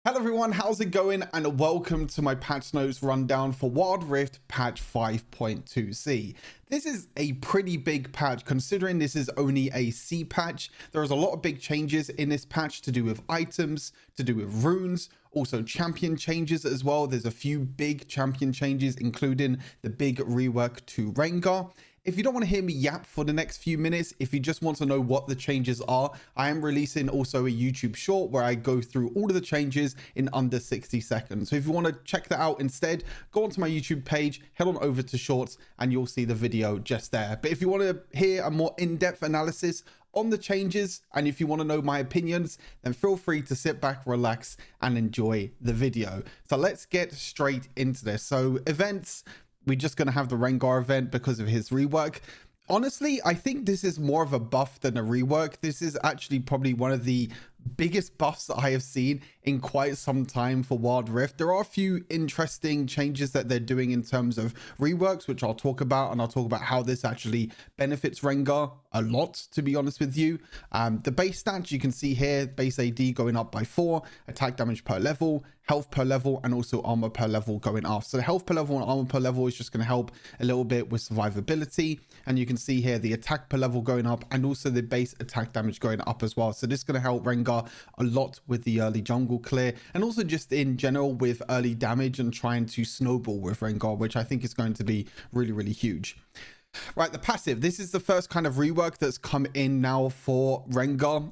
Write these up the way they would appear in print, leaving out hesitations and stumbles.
Hello everyone, how's it going? And welcome to my patch notes rundown for Wild Rift patch 5.2c. This is a pretty big patch considering this is only a C patch. There's a lot of big changes in this patch to do with items, to do with runes, also champion changes as well. There's a few big champion changes, including the big rework to RENGAR. If you don't want to hear me yap for the next few minutes, if you just want to know what the changes are, I am releasing also a YouTube short where I go through all of the changes in under 60 seconds. So if you want to check that out instead, go onto my YouTube page, head on over to shorts and you'll see the video just there. But if you want to hear a more in-depth analysis on the changes, and if you want to know my opinions, then feel free to sit back, relax and enjoy the video. So let's get straight into this. So events, we're just going to have the RENGAR event because of his rework. Honestly, I think this is more of a buff than a rework. This is actually probably one of the biggest buffs that I have seen in quite some time for Wild Rift. There are a few interesting changes that they're doing in terms of reworks, which I'll talk about, and I'll talk about how this actually benefits RENGAR a lot, to be honest with you. The base stats you can see here, base AD going up by 4, attack damage per level, health per level, and also armor per level going up. So the health per level and armor per level is just going to help a little bit with survivability. And you can see here the attack per level going up and also the base attack damage going up as well. So this is going to help RENGAR a lot with the early jungle clear and also just in general with early damage and trying to snowball with RENGAR, which I think is going to be really, really huge. Right, the passive. This is the first kind of rework that's come in now for RENGAR.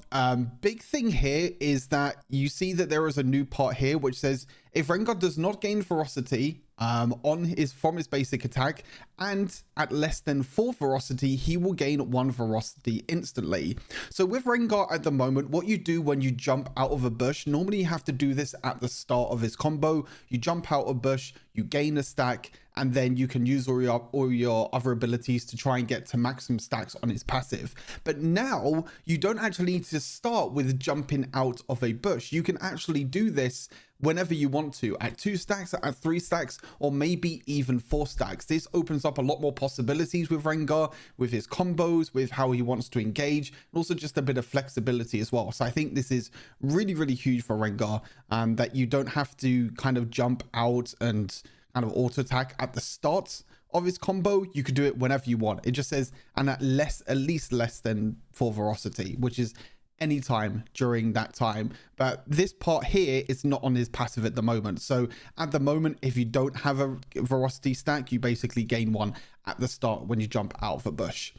Big thing here is that you see that there is a new part here which says if RENGAR does not gain ferocity from his basic attack and at less than 4 ferocity, he will gain 1 ferocity instantly. So with RENGAR at the moment, what you do when you jump out of a bush, normally you have to do this at the start of his combo. You jump out a bush, you gain a stack, and then you can use all your other abilities to try and get to maximum stacks on his passive. But now you don't actually need to start with jumping out of a bush. You can actually do this whenever you want to, at 2 stacks, at 3 stacks, or maybe even 4 stacks. This opens up a lot more possibilities with RENGAR, with his combos, with how he wants to engage, and also just a bit of flexibility as well. So I think this is really, really huge for RENGAR, that you don't have to kind of jump out and kind of auto attack at the start of his combo. You could do it whenever you want. It just says, and at least less than 4 ferocity, which is anytime during that time. But this part here is not on his passive at the moment. So at the moment, if you don't have a ferocity stack, you basically gain 1 at the start when you jump out of a bush.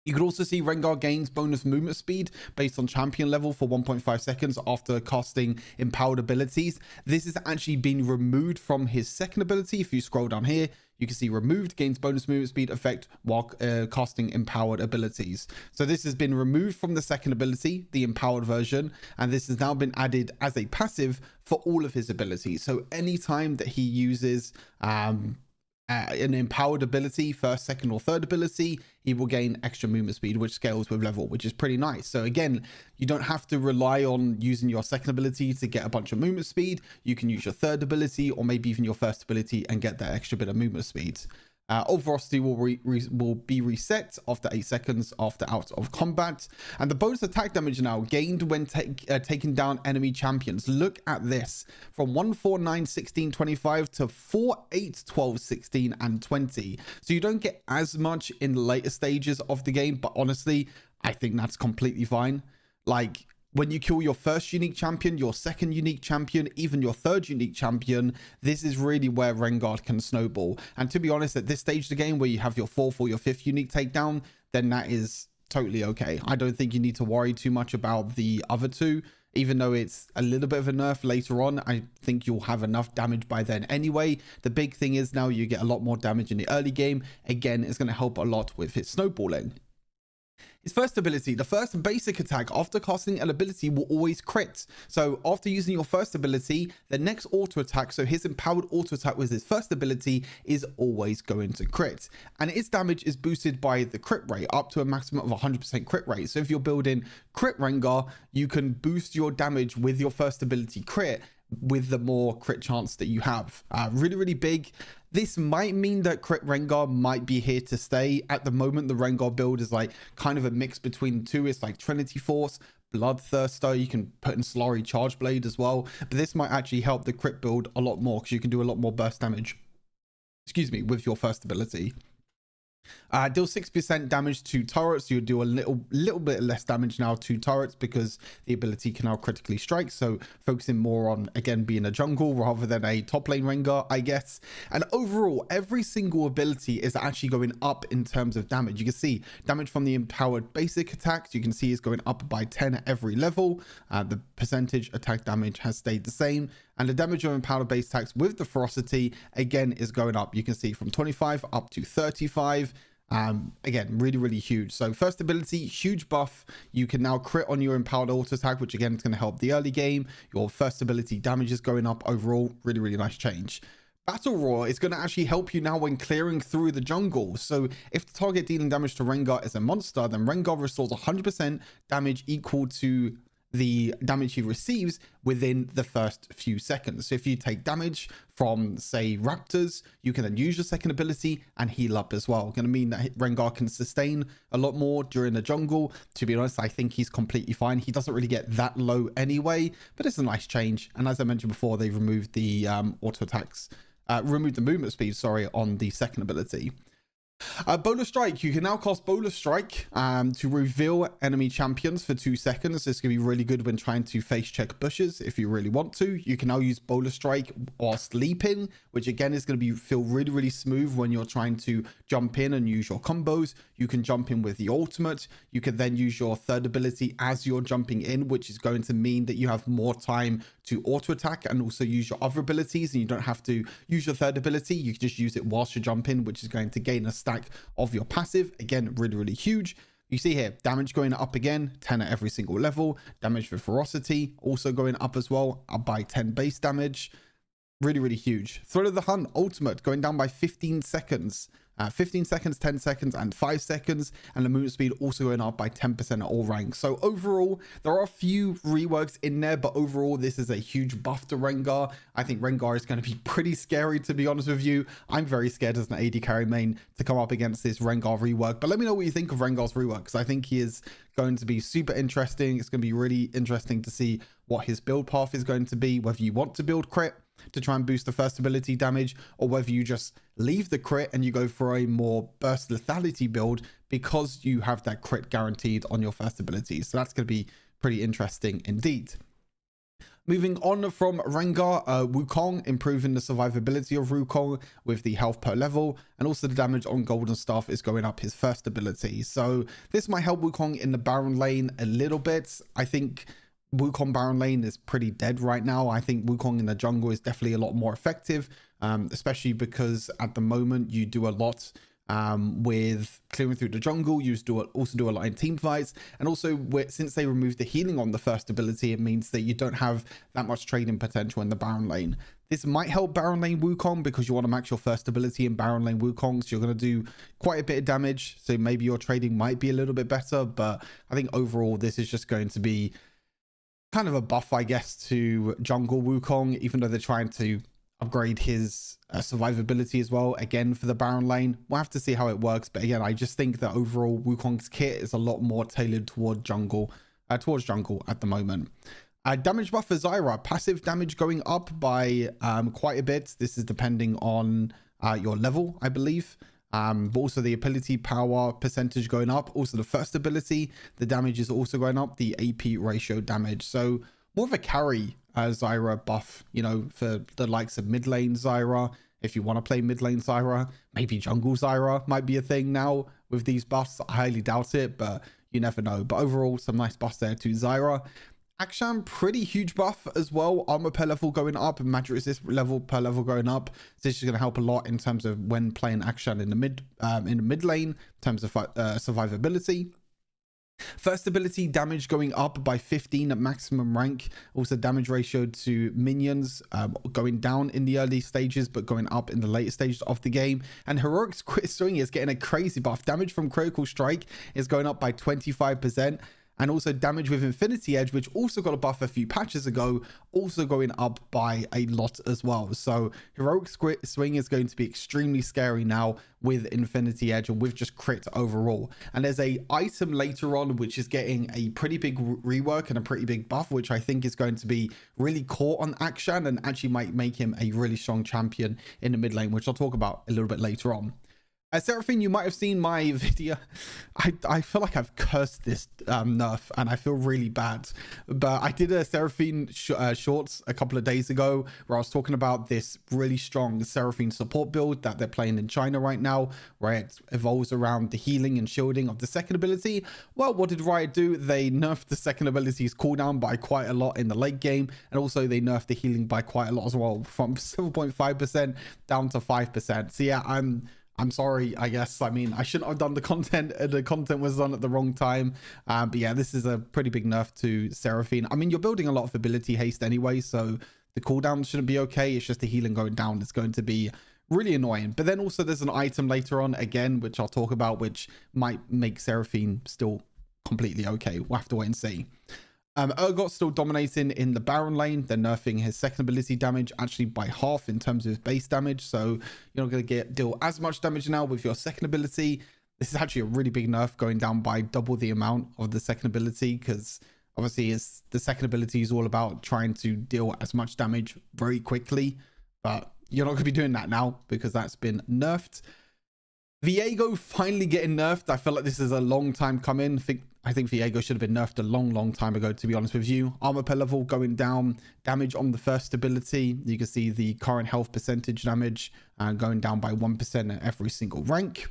You could also see RENGAR gains bonus movement speed based on champion level for 1.5 seconds after casting empowered abilities. This has actually been removed from his second ability. If you scroll down here, you can see removed, gains bonus movement speed effect while casting empowered abilities. So this has been removed from the second ability, the empowered version, and this has now been added as a passive for all of his abilities. So anytime that he uses an empowered ability, first, second, or third ability, he will gain extra movement speed, which scales with level, which is pretty nice. So again, you don't have to rely on using your second ability to get a bunch of movement speed. You can use your third ability or maybe even your first ability and get that extra bit of movement speed. All velocity will be reset after 8 seconds after out of combat. And the bonus attack damage now gained when taking down enemy champions. Look at this. From 1, 4, 9, 16, 25 to 4, 8, 12, 16, and 20. So you don't get as much in the later stages of the game. But honestly, I think that's completely fine. Like, when you kill your first unique champion, your second unique champion, even your third unique champion, this is really where RENGAR can snowball. And to be honest, at this stage of the game where you have your 4th or your 5th unique takedown, then that is totally okay. I don't think you need to worry too much about the other 2. Even though it's a little bit of a nerf later on, I think you'll have enough damage by then anyway. The big thing is now you get a lot more damage in the early game. Again, it's going to help a lot with his snowballing. His first ability, the first basic attack after casting an ability will always crit. So after using your first ability, the next auto attack, so his empowered auto attack with his first ability, is always going to crit. And its damage is boosted by the crit rate up to a maximum of 100% crit rate. So if you're building crit RENGAR, you can boost your damage with your first ability crit with the more crit chance that you have. Really, really big. This might mean that crit RENGAR might be here to stay. At the moment, the RENGAR build is like kind of a mix between the two. It's like Trinity Force Bloodthirster. You can put in Solari Charge Blade as well, but this might actually help the crit build a lot more because you can do a lot more burst damage, excuse me, with your first ability. Deal 6% damage to turrets. You do a little bit less damage now to turrets because the ability can now critically strike. So focusing more on, again, being a jungle rather than a top lane Rengar, I guess. And overall, every single ability is actually going up in terms of damage. You can see damage from the empowered basic attacks, you can see is going up by 10 at every level. The percentage attack damage has stayed the same. And the damage of empowered base attacks with the ferocity, again, is going up. You can see from 25 up to 35. Again, really huge. So first ability, huge buff. You can now crit on your empowered auto attack, which again is going to help the early game. Your first ability damage is going up overall. Really nice change. Battle Roar is going to actually help you now when clearing through the jungle. So if the target dealing damage to Rengar is a monster, then Rengar restores 100% damage equal to the damage he receives within the first few seconds. So if you take damage from, say, raptors, you can then use your second ability and heal up as well. Going to mean that Rengar can sustain a lot more during the jungle. To be honest, I think he's completely fine. He doesn't really get that low anyway, but it's a nice change. And as I mentioned before, they've removed the auto attacks, removed the movement speed, sorry, on the second ability. Bola Strike. You can now cast Bola Strike to reveal enemy champions for 2 seconds. This can be really good when trying to face check bushes if you really want to. You can now use Bola Strike whilst leaping, which again is going to feel really smooth when you're trying to jump in and use your combos. You can jump in with the ultimate. You can then use your third ability as you're jumping in, which is going to mean that you have more time to auto attack and also use your other abilities, and you don't have to use your third ability. You can just use it whilst you jump in, which is going to gain a stack of your passive. Again, really huge. You see here, damage going up again, 10 at every single level. Damage for ferocity also going up as well, up by 10 base damage. Really huge. Thrill of the Hunt ultimate going down by 15 seconds. 15 seconds, 10 seconds, and 5 seconds. And the movement speed also going up by 10% at all ranks. So overall, there are a few reworks in there, but overall, this is a huge buff to Rengar. I think Rengar is going to be pretty scary, to be honest with you. I'm very scared as an AD carry main to come up against this Rengar rework. But let me know what you think of Rengar's rework, because I think he is going to be super interesting. It's going to be really interesting to see what his build path is going to be, whether you want to build crit to try and boost the first ability damage, or whether you just leave the crit and you go for a more burst lethality build because you have that crit guaranteed on your first ability. So that's going to be pretty interesting indeed. Moving on from Rengar, Wukong, improving the survivability of Wukong with the health per level, and also the damage on Golden Staff is going up his first ability. So this might help Wukong in the Baron lane a little bit. I think Wukong Baron lane is pretty dead right now. I think Wukong in the jungle is definitely a lot more effective, especially because at the moment you do a lot with clearing through the jungle. You also do a lot in team fights, and also since they removed the healing on the first ability, it means that you don't have that much trading potential in the Baron lane. This might help Baron lane Wukong because you want to max your first ability in Baron lane Wukong, so you're going to do quite a bit of damage, so maybe your trading might be a little bit better. But I think overall this is just going to be kind of a buff, I guess, to jungle Wukong, even though they're trying to upgrade his survivability as well, again, for the Baron lane. We'll have to see how it works, but again, I just think that overall Wukong's kit is a lot more tailored toward jungle at the moment. Damage buff for Zyra, passive damage going up by quite a bit. This is depending on your level, I believe. But also the ability power percentage going up. Also the first ability, the damage is also going up, the AP ratio damage. So more of a carry Zyra buff, you know, for the likes of mid lane Zyra. If you want to play mid lane Zyra, maybe jungle Zyra might be a thing now with these buffs. I highly doubt it, but you never know. But overall, some nice buffs there to Zyra. Akshan, pretty huge buff as well. Armor per level going up, and magic resist level per level going up. So this is going to help a lot in terms of when playing Akshan in the mid lane, in terms of survivability. First ability damage going up by 15 at maximum rank. Also damage ratio to minions going down in the early stages, but going up in the later stages of the game. And Heroic's Quick Swing is getting a crazy buff. Damage from critical strike is going up by 25%. and also damage with Infinity Edge, which also got a buff a few patches ago, also going up by a lot as well. So Heroic Swing is going to be extremely scary now with Infinity Edge and with just crit overall. And there's a item later on which is getting a pretty big rework and a pretty big buff, which I think is going to be really caught on Akshan and actually might make him a really strong champion in the mid lane, which I'll talk about a little bit later on. Seraphine, you might have seen my video. I feel like I've cursed this nerf and I feel really bad. But I did a Seraphine shorts a couple of days ago where I was talking about this really strong Seraphine support build that they're playing in China right now, where it evolves around the healing and shielding of the second ability. Well, what did Riot do? They nerfed the second ability's cooldown by quite a lot in the late game. And also they nerfed the healing by quite a lot as well, from 7.5% down to 5%. So yeah, I'm sorry, I guess. I mean, I shouldn't have done the content. The content was done at the wrong time. But yeah, this is a pretty big nerf to Seraphine. I mean, you're building a lot of ability haste anyway, so the cooldown shouldn't be okay. It's just the healing going down. It's going to be really annoying. But then also there's an item later on, again, which I'll talk about, which might make Seraphine still completely okay. We'll have to wait and see. Urgot's still dominating in the Baron lane. They're nerfing his second ability damage actually by half in terms of his base damage. So you're not going to deal as much damage now with your second ability. This is actually a really big nerf, going down by double the amount of the second ability, because obviously the second ability is all about trying to deal as much damage very quickly. But you're not going to be doing that now because that's been nerfed. Viego finally getting nerfed. I feel like this is a long time coming. I think Viego should have been nerfed a long time ago, to be honest with you. Armor per level going down, damage on the first ability. You can see the current health percentage damage going down by 1% at every single rank.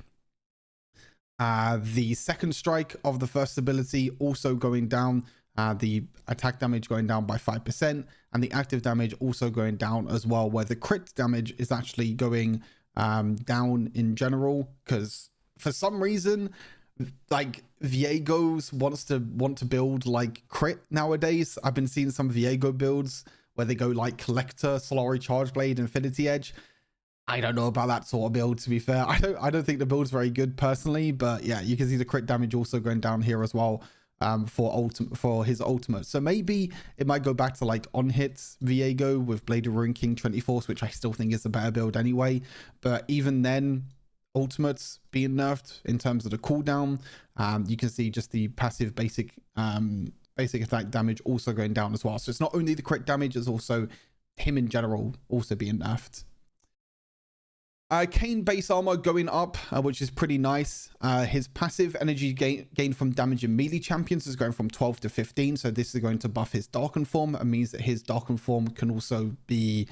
The second strike of the first ability also going down. The attack damage going down by 5%, and the active damage also going down as well, where the crit damage is actually going down in general, because for some reason, like, Viego's want to build like crit nowadays. I've been seeing some Viego builds where they go like Collector, Solari Chargeblade, Infinity Edge. I don't know about that sort of build, to be fair. I don't think the build's very good personally, but yeah, you can see the crit damage also going down here as well for his ultimate. So maybe it might go back to like on hits Viego with Blade of Ruin King 24, which I still think is a better build anyway. But even then, ultimates being nerfed in terms of the cooldown. You can see just the passive basic attack damage also going down as well. So it's not only the crit damage, it's also him in general also being nerfed. Kayn base armor going up, which is pretty nice. His passive energy gain from damage in melee champions is going from 12 to 15. So this is going to buff his darkened form. It means that his darkened form can also be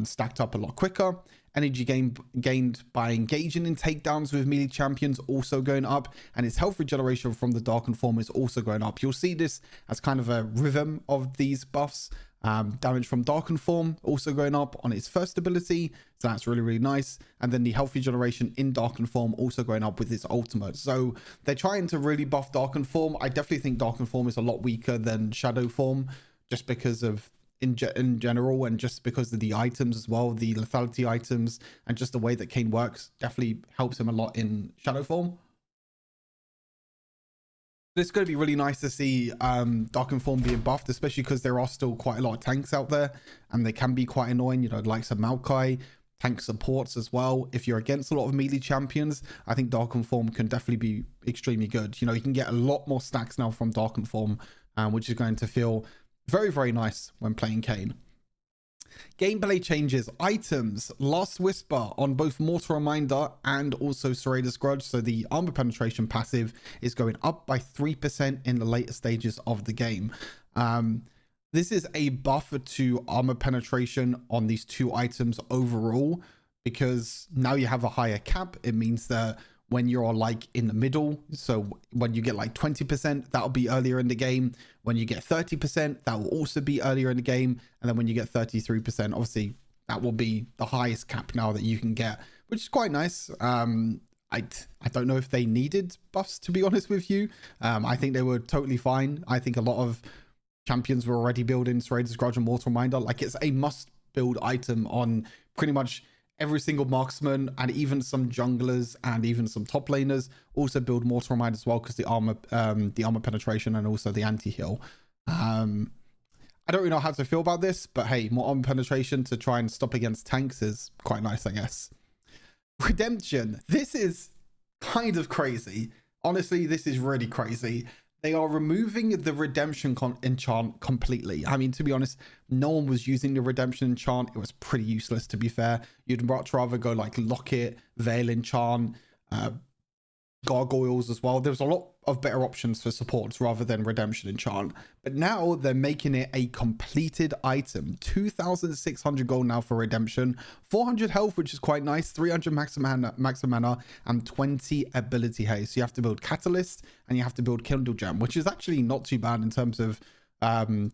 stacked up a lot quicker. Energy gained by engaging in takedowns with melee champions also going up, and his health regeneration from the darkened form is also going up. You'll see this as kind of a rhythm of these buffs. Damage from darkened form also going up on its first ability, so that's really nice. And then the health regeneration in darkened form also going up with its ultimate. So they're trying to really buff darkened form. I definitely think darkened form is a lot weaker than shadow form, just because of in general, and just because of the items as well, the lethality items, and just the way that Kayn works definitely helps him a lot in shadow form. It's going to be really nice to see darkened form being buffed, especially because there are still quite a lot of tanks out there and they can be quite annoying, you know, like some Maokai tank supports as well. If you're against a lot of melee champions, I think darkened form can definitely be extremely good. You know, you can get a lot more stacks now from darkened form, which is going to feel very nice when playing Kayn. Gameplay changes, items, Last Whisper on both Mortal Reminder and also Serratus Grudge. So the armor penetration passive is going up by 3% in the later stages of the game. This is a buffer to armor penetration on these two items overall, because now you have a higher cap. It means that when you're like in the middle, so when you get like 20%, that'll be earlier in the game. When you get 30%, that will also be earlier in the game. And then when you get 33%, obviously that will be the highest cap now that you can get, which is quite nice. I don't know if they needed buffs, to be honest with you. I think they were totally fine. I think a lot of champions were already building Serratus Grudge and Mortal Reminder. Like, it's a must build item on pretty much every single marksman and even some junglers and even some top laners also build mortal remind as well, because the armor penetration and also the anti-heal. I don't really know how to feel about this, but hey, more armor penetration to try and stop against tanks is quite nice, I guess. Redemption. This is kind of crazy. Honestly, this is really crazy. They are removing the redemption enchant completely. I mean, to be honest, no one was using the redemption enchant. It was pretty useless, to be fair. You'd much rather go like Locket, Veil enchant, Gargoyles as well. There's a lot of better options for supports rather than redemption enchant, but now they're making it a completed item. 2,600 gold now for redemption, 400 health, which is quite nice, 300 max mana, and 20 ability haste. So you have to build catalyst and you have to build kindle gem, which is actually not too bad in terms of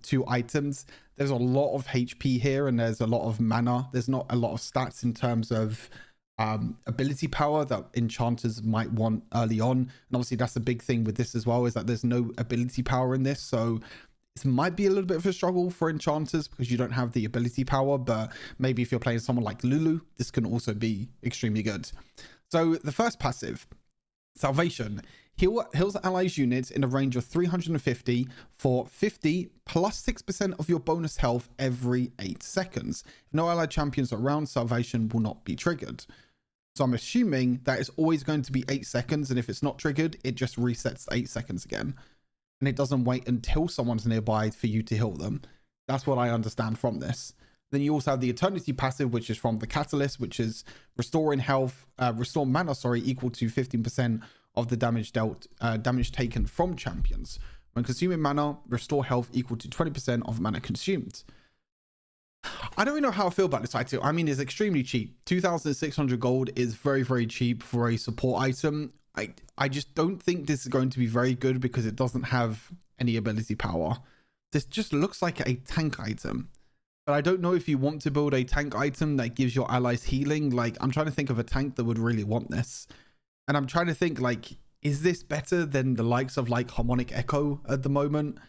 2 items. There's a lot of HP here and there's a lot of mana. There's not a lot of stats in terms of ability power that enchanters might want early on, and obviously that's the big thing with this as well, is that there's no ability power in this, so this might be a little bit of a struggle for enchanters because you don't have the ability power. But maybe if you're playing someone like Lulu, this can also be extremely good. So the first passive, Salvation, heals allies units in a range of 350 for 50 plus 6% of your bonus health every 8 seconds. If no allied champions are around, Salvation will not be triggered. So I'm assuming that it's always going to be 8 seconds, and if it's not triggered, it just resets 8 seconds again. And it doesn't wait until someone's nearby for you to heal them. That's what I understand from this. Then you also have the Eternity passive, which is from the Catalyst, which is restore mana, equal to 15% of the damage taken from champions. When consuming mana, restore health equal to 20% of mana consumed. I don't really know how I feel about this item. I mean, it's extremely cheap. 2,600 gold is very, very cheap for a support item. I just don't think this is going to be very good because it doesn't have any ability power. This just looks like a tank item. But I don't know if you want to build a tank item that gives your allies healing. Like, I'm trying to think of a tank that would really want this. And I'm trying to think, like, is this better than the likes of like Harmonic Echo at the moment?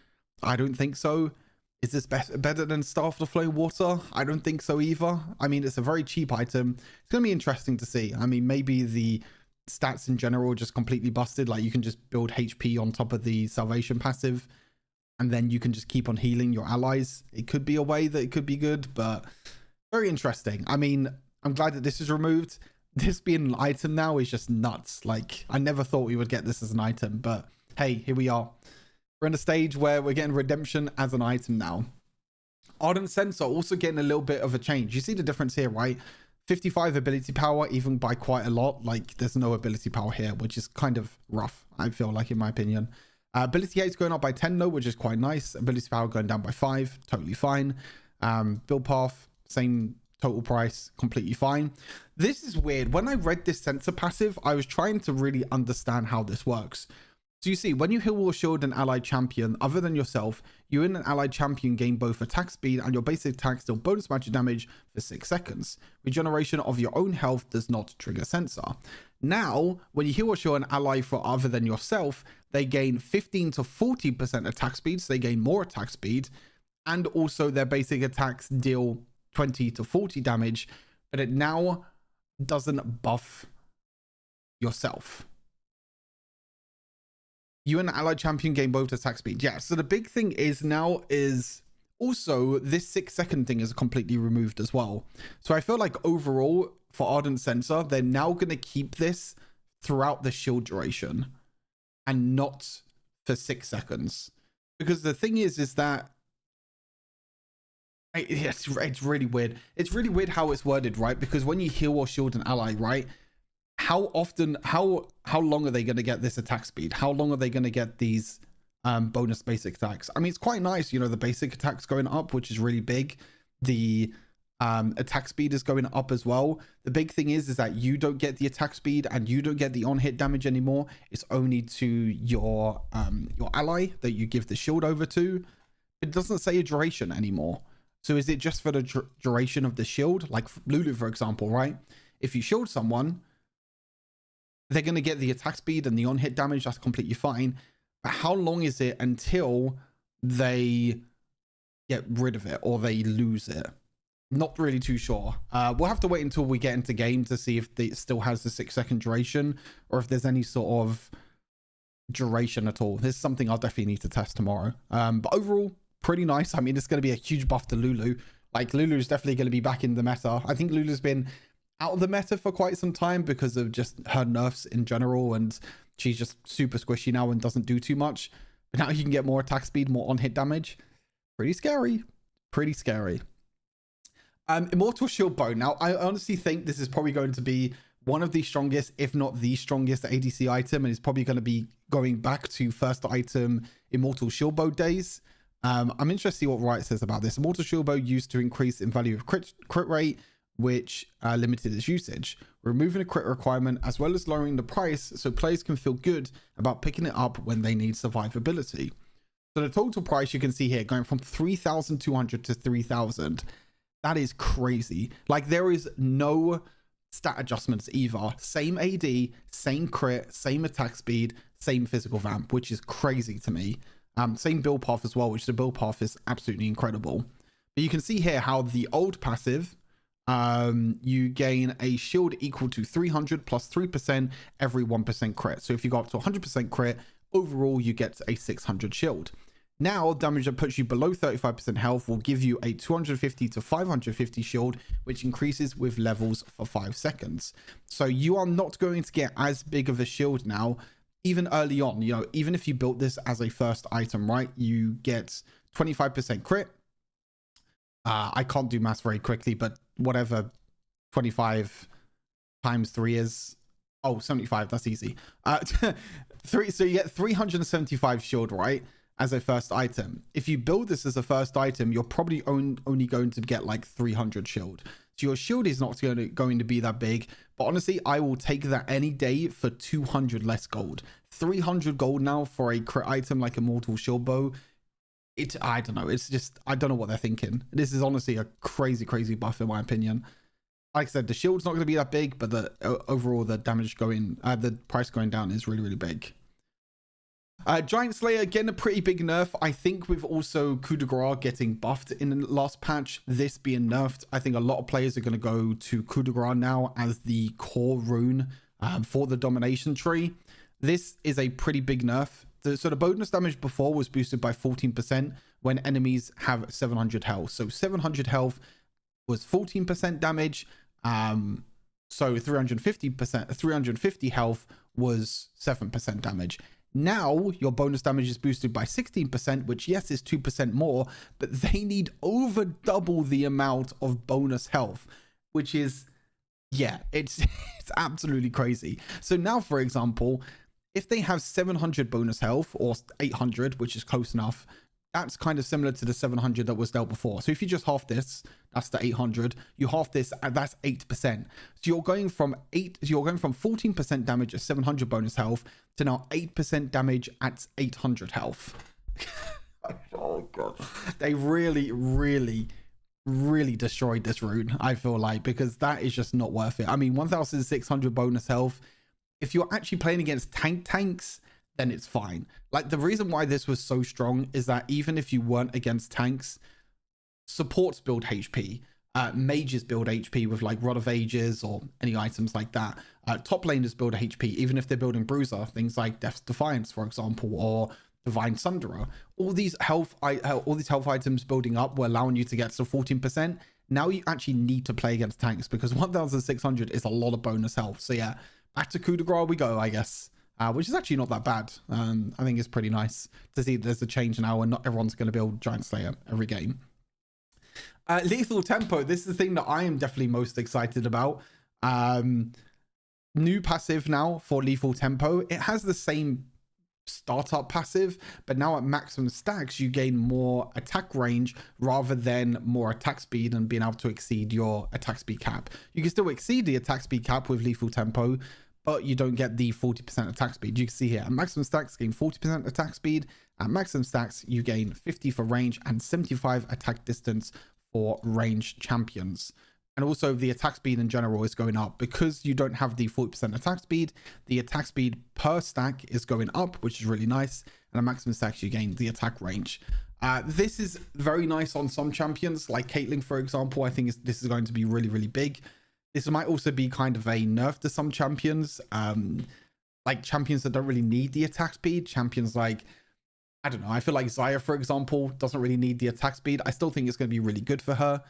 I don't think so. Is this better than Staff of Flowing Water? I don't think so either. I mean, it's a very cheap item. It's going to be interesting to see. I mean, maybe the stats in general are just completely busted. Like, you can just build HP on top of the Salvation passive, and then you can just keep on healing your allies. It could be a way that it could be good, but very interesting. I mean, I'm glad that this is removed. This being an item now is just nuts. Like, I never thought we would get this as an item, but hey, here we are. We're in a stage where we're getting redemption as an item now. Ardent Sense are also getting a little bit of a change. You see the difference here, right? 55 ability power, even by quite a lot. Like, there's no ability power here, which is kind of rough, I feel like, in my opinion. Ability haste going up by 10 though, which is quite nice. Ability power going down by 5, totally fine. Build path, same total price, completely fine. This is weird. When I read this sensor passive, I was trying to really understand how this works. So you see, when you heal or shield an allied champion other than yourself, you and an allied champion gain both attack speed and your basic attack deal bonus magic damage for 6 seconds. Regeneration of your own health does not trigger sensor. Now, when you heal or shield an ally for other than yourself, they gain 15 to 40% attack speed, so they gain more attack speed, and also their basic attacks deal 20 to 40 damage, but it now doesn't buff yourself. You and an allied champion gain both attack speed. Yeah, so the big thing is now is also this 6-second thing is completely removed as well. So I feel like overall for Ardent Sensor, they're now going to keep this throughout the shield duration and not for 6 seconds. Because the thing is that it's really weird. It's really weird how it's worded, right? Because when you heal or shield an ally, right? How often, how long are they going to get this attack speed? How long are they going to get these bonus basic attacks? I mean, it's quite nice, you know, the basic attacks going up, which is really big. The attack speed is going up as well. The big thing is that you don't get the attack speed and you don't get the on-hit damage anymore. It's only to your ally that you give the shield over to. It doesn't say a duration anymore. So is it just for the duration of the shield? Like Lulu, for example, right? If you shield someone, they're going to get the attack speed and the on-hit damage. That's completely fine. But how long is it until they get rid of it or they lose it? Not really too sure. We'll have to wait until we get into game to see if it still has the 6-second duration or if there's any sort of duration at all. This is something I'll definitely need to test tomorrow. But overall, pretty nice. I mean, it's going to be a huge buff to Lulu. Like, Lulu's definitely going to be back in the meta. I think Lulu's been out of the meta for quite some time because of just her nerfs in general, and she's just super squishy now and doesn't do too much. But now you can get more attack speed, more on-hit damage. Pretty scary. Pretty scary. Immortal Shield Bow. Now, I honestly think this is probably going to be one of the strongest, if not the strongest ADC item, and it's probably going to be going back to first item Immortal Shield Bow days. I'm interested to see what Riot says about this. Immortal Shield Bow used to increase in value of crit rate, which limited its usage, removing a crit requirement as well as lowering the price so players can feel good about picking it up when they need survivability. So the total price you can see here going from 3,200 to 3,000. That is crazy. Like, there is no stat adjustments either. Same AD, same crit, same attack speed, same physical vamp, which is crazy to me. Same build path as well, which the build path is absolutely incredible. But you can see here how the old passive, you gain a shield equal to 300 plus 3% every 1% crit. So if you go up to 100% crit, overall you get a 600 shield. Now, damage that puts you below 35% health will give you a 250 to 550 shield, which increases with levels for 5 seconds. So you are not going to get as big of a shield now, even early on. You know, even if you built this as a first item, right, you get 25% crit. I can't do maths very quickly, but whatever 25 times 3 is. Oh, 75, that's easy. So you get 375 shield, right, as a first item. If you build this as a first item, you're probably only going to get like 300 shield. So your shield is not going to be that big. But honestly, I will take that any day for 200 less gold. 300 gold now for a crit item like Immortal Shield Bow. I don't know. It's just, I don't know what they're thinking. This is honestly a crazy, crazy buff in my opinion. Like I said, the shield's not going to be that big, but the overall, the damage the price going down is really, really big. Giant Slayer, again, a pretty big nerf. I think with also coup de grace getting buffed in the last patch, this being nerfed, I think a lot of players are going to go to coup de grace now as the core rune for the domination tree. This is a pretty big nerf. So the bonus damage before was boosted by 14% when enemies have 700 health. So 700 health was 14% damage. So 350 health was 7% damage. Now your bonus damage is boosted by 16%, which yes is 2% more, but they need over double the amount of bonus health, which is, yeah, it's absolutely crazy. So now, for example, if they have 700 bonus health or 800, which is close enough, that's kind of similar to the 700 that was dealt before. So if you just half this, that's the 800. You half this, and that's 8%. So you're going from 14% damage at 700 bonus health to now 8% damage at 800 health. Oh god, they really, really, really destroyed this rune. I feel like, because that is just not worth it. I mean, 1,600 bonus health. If you're actually playing against tanks, then it's fine. Like, the reason why this was so strong is that even if you weren't against tanks, supports build HP, mages build HP with like Rod of Ages or any items like that. Top laners build HP, even if they're building Bruiser, things like Death's Defiance, for example, or Divine Sunderer. All these health items building up were allowing you to get to 14%. Now you actually need to play against tanks because 1,600 is a lot of bonus health. So yeah, back to coup de grace we go, I guess. Which is actually not that bad. I think it's pretty nice to see there's a change now and not everyone's going to build Giant Slayer every game. Lethal Tempo, this is the thing that I am definitely most excited about. New passive now for Lethal Tempo. It has the same startup passive, but now at maximum stacks you gain more attack range rather than more attack speed and being able to exceed your attack speed cap. You can still exceed the attack speed cap with Lethal Tempo, but you don't get the 40% attack speed. You can see here, at maximum stacks, gain 40% attack speed. At maximum stacks, you gain 50 for range and 75 attack distance for range champions. And also the attack speed in general is going up because you don't have the 40% attack speed. The attack speed per stack is going up, which is really nice. And at maximum stacks, you gain the attack range. This is very nice on some champions, like Caitlyn, for example. I think this is going to be really, really big. This might also be kind of a nerf to some champions, like champions that don't really need the attack speed. Champions like, I don't know, I feel like Xayah, for example, doesn't really need the attack speed. I still think it's going to be really good for her.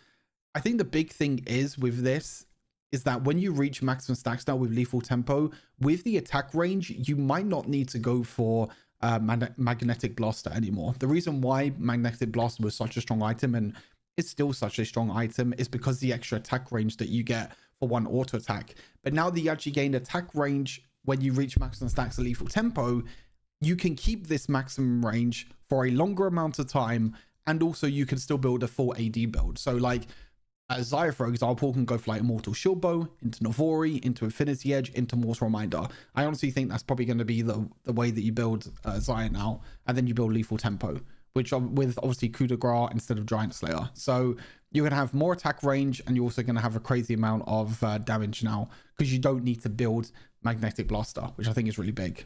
I think the big thing is with this is that when you reach maximum stacks now with lethal tempo, with the attack range, you might not need to go for magnetic blaster anymore. The reason why magnetic blaster was such a strong item, and it's still such a strong item, is because the extra attack range that you get for one auto attack. But now that you actually gain attack range when you reach maximum stacks of lethal tempo, you can keep this maximum range for a longer amount of time, and also you can still build a full AD build. So like Xayah, for example, can go for like Immortal Shield Bow, into Navori, into Infinity Edge, into Mortal Reminder. I honestly think that's probably going to be the way that you build Xayah now, and then you build Lethal Tempo, which with obviously Coup de Grace instead of Giant Slayer. So you're going to have more attack range, and you're also going to have a crazy amount of damage now, because you don't need to build Magnetic Blaster, which I think is really big.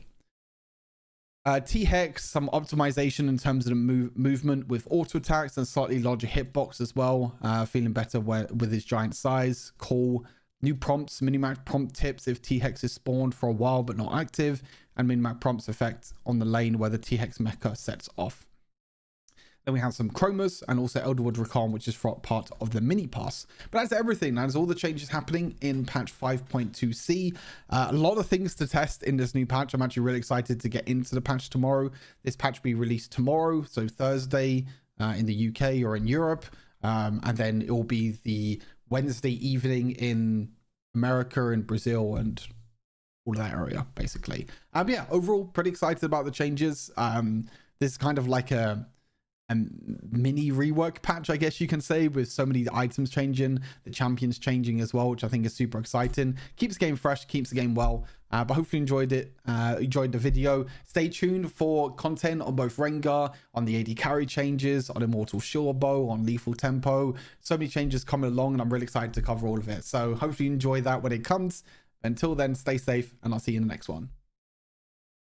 T-Hex, some optimization in terms of the movement with auto attacks and slightly larger hitbox as well. Feeling better with his giant size. Cool. New prompts, minimap prompt tips if T-Hex is spawned for a while but not active, and minimap prompts effect on the lane where the T-Hex mecha sets off. Then we have some chromas and also Elderwood Recon, which is part of the mini pass. But that's everything. That's all the changes happening in patch 5.2c. A lot of things to test in this new patch. I'm actually really excited to get into the patch tomorrow. This patch will be released tomorrow, so Thursday in the UK or in Europe. And then it will be the Wednesday evening in America and Brazil and all that area, basically. Yeah, overall, pretty excited about the changes. This is kind of like a mini rework patch, I guess you can say, with so many items changing, the champions changing as well, which I think is super exciting. Keeps the game fresh, keeps the game well. But hopefully enjoyed the video. Stay tuned for content on both Rengar, on the AD carry changes, on Immortal Shield Bow, on Lethal Tempo. So many changes coming along, and I'm really excited to cover all of it. So hopefully you enjoy that when it comes. Until then, stay safe, and I'll see you in the next one.